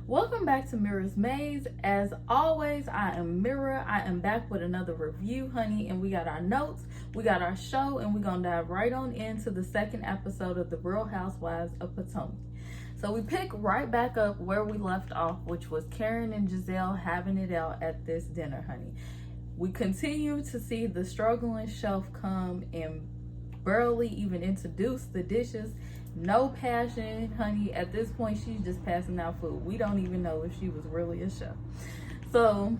Welcome back to Mirror's Maze. As always, I am Mirror. I am back with another review, honey, and we got our notes, we got our show, and we're gonna dive right on into the second episode of The Real Housewives of Potomac. So we pick right back up where we left off, which was Karen and Giselle having it out at this dinner, honey. We continue to see the struggling chef come and barely even introduce the dishes. No passion, honey. At this point, she's just passing out food. We don't even know if she was really a chef. So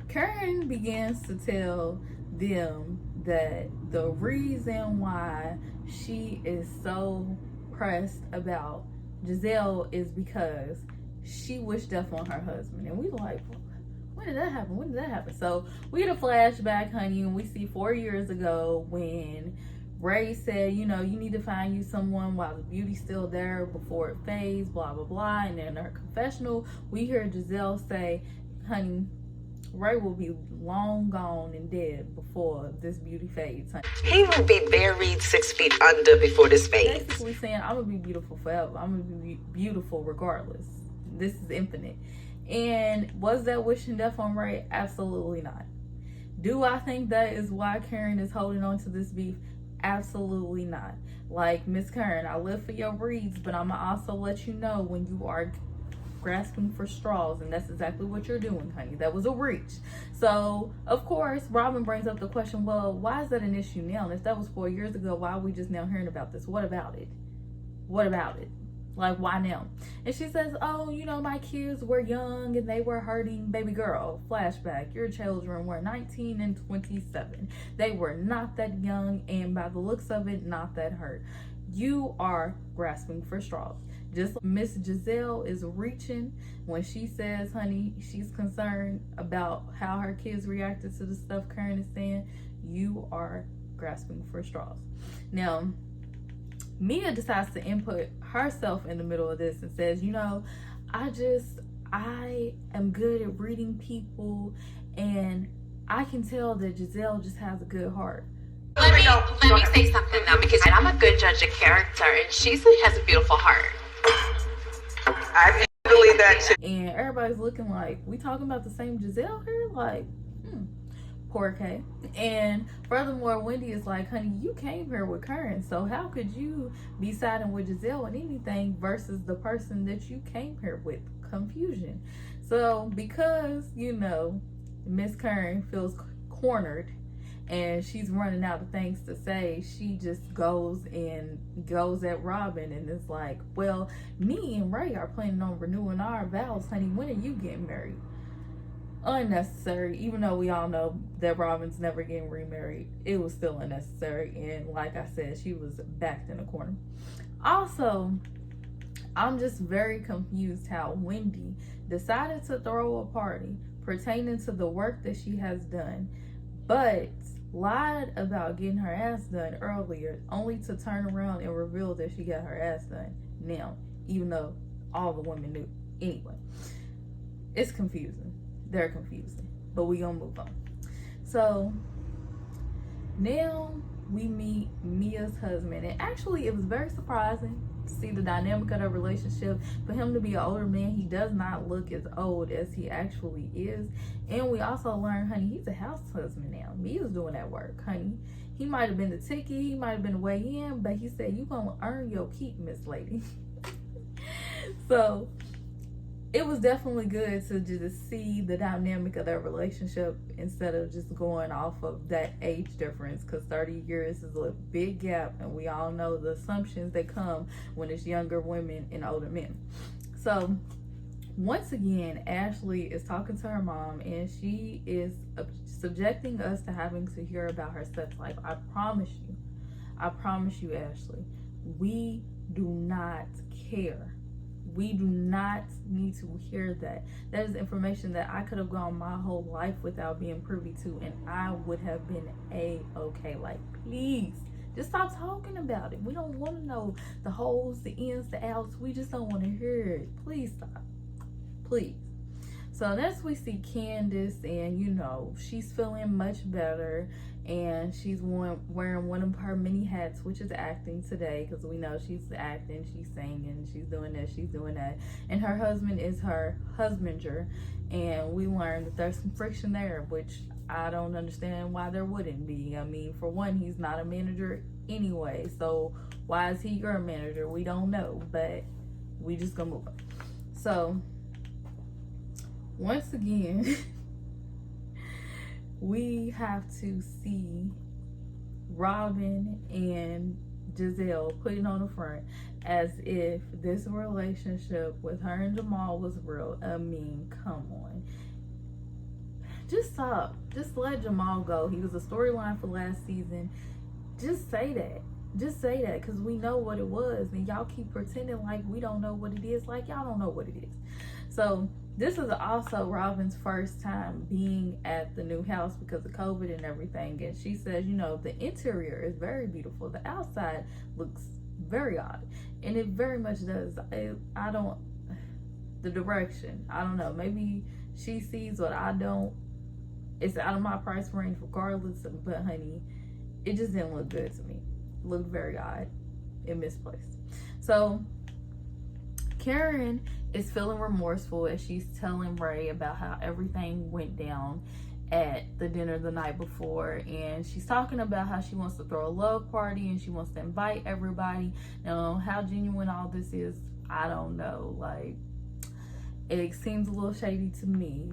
Karen begins to tell them that the reason why she is so pressed about Giselle is because she wished death on her husband. And we like, when did that happen? When did that happen? So we get a flashback, honey, and we see 4 years ago when Ray said, you need to find you someone while the beauty's still there before it fades, blah, blah, blah. And in her confessional, we hear Giselle say, honey, Ray will be long gone and dead before this beauty fades, honey. He will be buried 6 feet under before this fades. Basically saying, I'm going to be beautiful forever. I'm going to be beautiful regardless. This is infinite. And was that wishing death on Ray? Absolutely not. Do I think that is why Karen is holding on to this beef? Absolutely not. Like, Miss Karen, I live for your reads, but I'm gonna also let you know when you are grasping for straws, and that's exactly what you're doing, honey. That was a reach. So of course Robin brings up the question, well, why is that an issue now? And if that was 4 years ago, why are we just now hearing about this? What about it? Like, why now? And she says, oh, my kids were young and they were hurting. Baby girl, flashback, your children were 19 and 27. They were not that young, and by the looks of it, not that hurt. You are grasping for straws. Just Miss Giselle is reaching when she says, honey, she's concerned about how her kids reacted to the stuff Karen is saying. You are grasping for straws. Now, Mia decides to input herself in the middle of this and says, I am good at reading people, and I can tell that Giselle just has a good heart. Let me say something though, because I'm a good judge of character, and she has a beautiful heart. I believe that too. And everybody's looking like, we talking about the same Giselle here? Like, poor Kay. And furthermore, Wendy is like, honey, you came here with Karen, so how could you be siding with Giselle and anything versus the person that you came here with? Confusion. So because, Miss Karen feels cornered and she's running out of things to say, she just goes at Robin and is like, well, me and Ray are planning on renewing our vows, honey. When are you getting married? Unnecessary. Even though we all know that Robin's never getting remarried, it was still unnecessary. And like I said, she was backed in a corner. Also, I'm just very confused how Wendy decided to throw a party pertaining to the work that she has done, but lied about getting her ass done earlier, only to turn around and reveal that she got her ass done now, even though all the women knew. Anyway, it's confusing. They're confusing, but we gonna move on. So now we meet Mia's husband, and actually it was very surprising to see the dynamic of their relationship. For him to be an older man, he does not look as old as he actually is. And we also learned, honey, he's a house husband now. Mia's doing that work, honey. He might have been the ticket, he might have been the way in, but he said, you gonna earn your keep, Miss Lady. So it was definitely good to just see the dynamic of their relationship instead of just going off of that age difference, because 30 years is a big gap, and we all know the assumptions that come when it's younger women and older men. So once again, Ashley is talking to her mom, and she is subjecting us to having to hear about her sex life. I promise you, Ashley, we do not care. We do not need to hear that. That is information that I could have gone my whole life without being privy to, and I would have been A-okay. Like, please, just stop talking about it. We don't want to know the holes, the ins, the outs. We just don't want to hear it. Please stop. Please. So next we see Candace, and you know, she's feeling much better, and she's wearing one of her many hats, which is acting today, because we know she's acting, she's singing, she's doing this, she's doing that. And her husband is her husbander, and we learned that there's some friction there, which I don't understand why there wouldn't be. I mean, for one, he's not a manager anyway, so why is he your manager? We don't know, but we just gonna move on. So once again, we have to see Robin and Giselle putting on the front as if this relationship with her and Jamal was real. I mean, come on. Just stop. Just let Jamal go. He was a storyline for last season. Just say that. Just say that, because we know what it was, and y'all keep pretending like we don't know what it is, like y'all don't know what it is. So this is also Robin's first time being at the new house because of COVID and everything, and she says, you know, the interior is very beautiful, the outside looks very odd, and it very much does. I don't, the direction, I don't know, maybe she sees what I don't. It's out of my price range regardless, but honey, it just didn't look good to me. It looked very odd and misplaced. So Karen is feeling remorseful as she's telling Ray about how everything went down at the dinner the night before, and she's talking about how she wants to throw a love party and she wants to invite everybody. Now, how genuine all this is, I don't know. Like, it seems a little shady to me,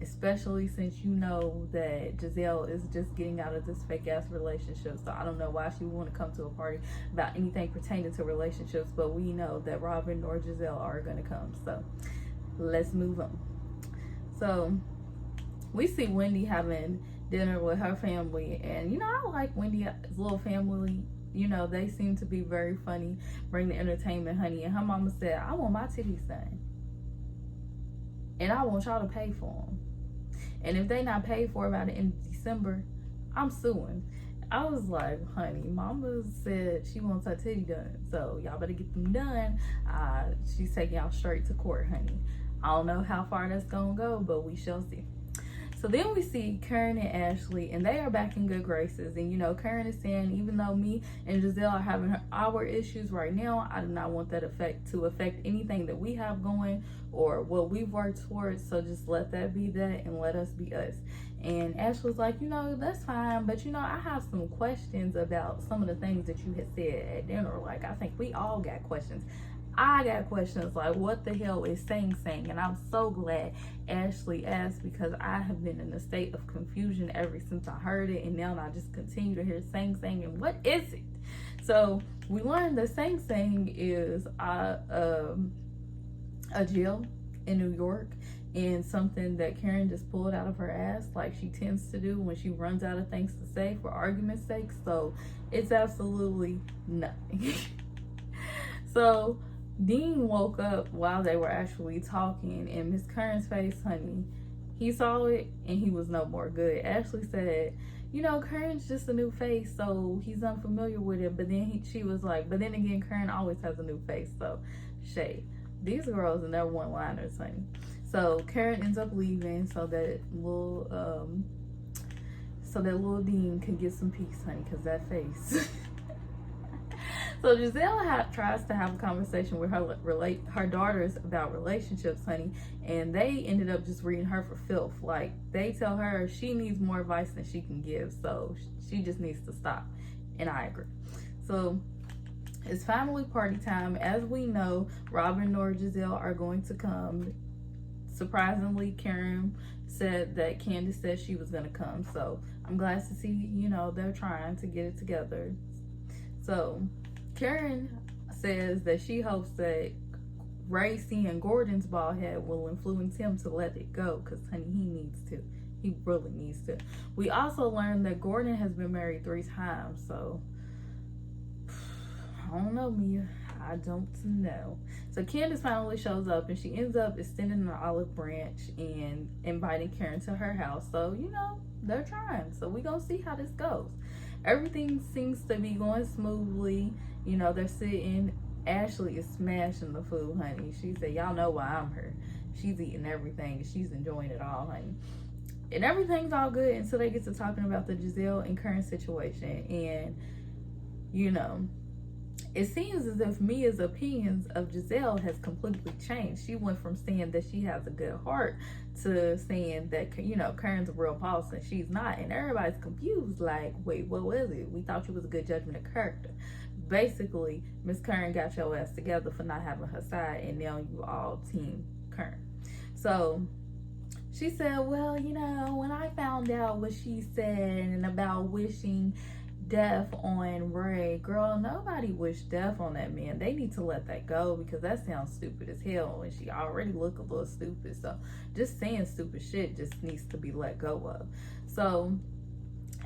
especially since you know that Giselle is just getting out of this fake ass relationship. So I don't know why she would want to come to a party about anything pertaining to relationships, but we know that Robin or Giselle are going to come. So let's move on. So we see Wendy having dinner with her family, and you know, I like Wendy's little family. You know, they seem to be very funny, bring the entertainment, honey. And her mama said, I want my titties done, and I want y'all to pay for them. And if they not paid for by the end of December, I'm suing. I was like, honey, mama said she wants her titty done, so y'all better get them done. She's taking y'all straight to court, honey. I don't know how far that's gonna go, but we shall see. So then we see Karen and Ashley, and they are back in good graces. And you know, Karen is saying, even though me and Giselle are having our issues right now, I do not want that to affect anything that we have going or what we've worked towards. So just let that be that, and let us be us. And Ashley's like, you know, that's fine, but you know, I have some questions about some of the things that you had said at dinner. Like, I think we all got questions. I got questions like, what the hell is saying? And I'm so glad Ashley asked, because I have been in a state of confusion ever since I heard it, and now I just continue to hear saying, and what is it? So we learned that saying is a jail in New York, and something that Karen just pulled out of her ass, like she tends to do when she runs out of things to say for argument's sake. So it's absolutely nothing. So Dean woke up while they were actually talking, and Miss Kern's face, honey, he saw it and he was no more good. Ashley said, you know, Kern's just a new face, so he's unfamiliar with it. But then she was like, but then again, Kern always has a new face, so shade. These girls are never one-liners, honey. So Karen ends up leaving so that little Dean can get some peace, honey, because that face. So Giselle tries to have a conversation with her daughters about relationships, honey, and they ended up just reading her for filth. Like, they tell her she needs more advice than she can give, so she just needs to stop, and I agree. So it's family party time. As we know, Robin nor Giselle are going to come. Surprisingly, Karen said that Candace said she was going to come, so I'm glad to see, you know, they're trying to get it together. So Karen says that she hopes that Ray seeing Gordon's bald head will influence him to let it go, because honey, he needs to. He really needs to. We also learned that Gordon has been married 3 times, so I don't know, Mia. I don't know. So Candace finally shows up, and she ends up extending an olive branch and inviting Karen to her house. So, you know, they're trying. So we're going to see how this goes. Everything seems to be going smoothly. You know, they're sitting Ashley is smashing the food, honey. She said, y'all know why I'm here. She's eating everything. She's enjoying it all, honey. And everything's all good until they get to talking about the Giselle and current situation. And, you know, it seems as if Mia's opinions of Giselle has completely changed. She went from saying that she has a good heart to saying that, you know, Kern's a real boss and she's not. And everybody's confused, like, wait, what was it? We thought you was a good judgment of character. Basically, Miss Kern got your ass together for not having her side, and now you all team Kern. So she said, well, you know, when I found out what she said and about wishing death on Ray, girl, nobody wished death on that man. They need to let that go because that sounds stupid as hell, and she already look a little stupid. So just saying stupid shit just needs to be let go of. So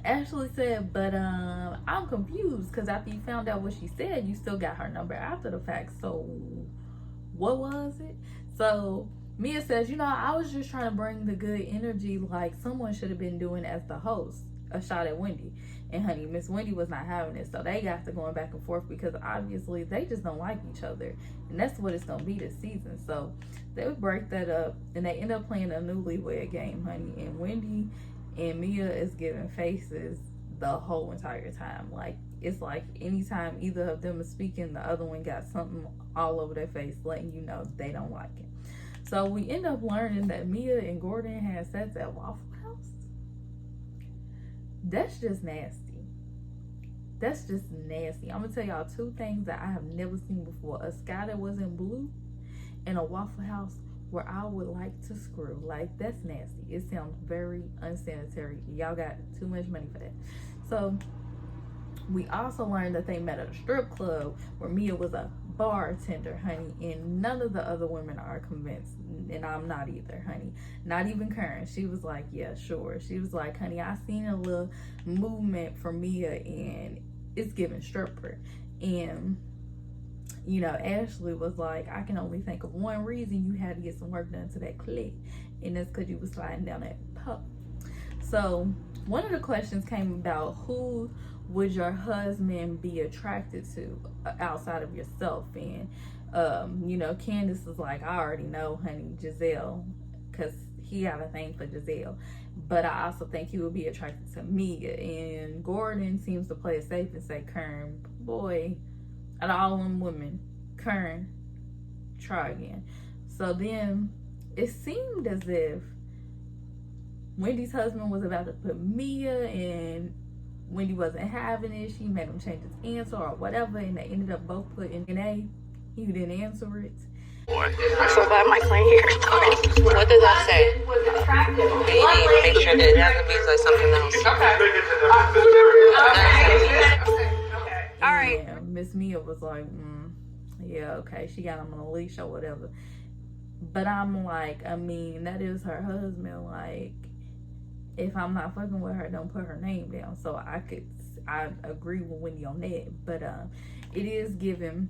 Ashley said, but I'm confused because after you found out what she said, you still got her number after the fact. So what was it? So Mia says, you know, I was just trying to bring the good energy like someone should have been doing as the host, a shot at Wendy. And honey, Miss Wendy was not having it. So they got to going back and forth because obviously they just don't like each other. And that's what it's going to be this season. So they would break that up and they end up playing a newlywed game, honey. And Wendy and Mia is giving faces the whole entire time. Like, it's like anytime either of them is speaking, the other one got something all over their face letting you know they don't like it. So we end up learning that Mia and Gordon had sex at Waffle House. That's just nasty. That's just nasty. I'm gonna tell y'all two things that I have never seen before. A sky that wasn't blue and a Waffle House where I would like to screw. Like, that's nasty. It sounds very unsanitary. Y'all got too much money for that. So we also learned that they met at a strip club where Mia was a bartender, honey, and none of the other women are convinced, and I'm not either, honey. Not even Karen. She was like, yeah, sure. She was like, honey, I seen a little movement from Mia and it's giving stripper. And you know, Ashley was like, I can only think of one reason you had to get some work done to that clit, and that's because you was sliding down that pup. So one of the questions came about who would your husband be attracted to outside of yourself? And you know, Candace was like, I already know, honey, Giselle, because he got a thing for Giselle, but I also think he would be attracted to Mia. And Gordon seems to play it safe and say, Kern, boy, out of all them women, Kern, try again. So then it seemed as if Wendy's husband was about to put Mia, and Wendy wasn't having it. She made him change his answer or whatever, and they ended up both putting A. He didn't answer it. I feel bad my client here. Okay. What does that say? Maybe make sure that it doesn't be like something else. Okay. All right. And Miss Mia was like, yeah, okay. She got him on a leash or whatever. But I'm like, I mean, that is her husband. Like, if I'm not fucking with her, don't put her name down. So I agree with Wendy on that. But it is given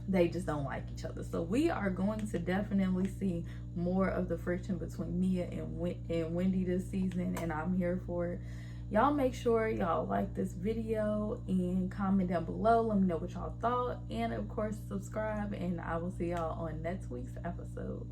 they just don't like each other. So we are going to definitely see more of the friction between Mia and Wendy this season, and I'm here for it. Y'all make sure y'all like this video and comment down below. Let me know what y'all thought, and of course subscribe, and I will see y'all on next week's episode.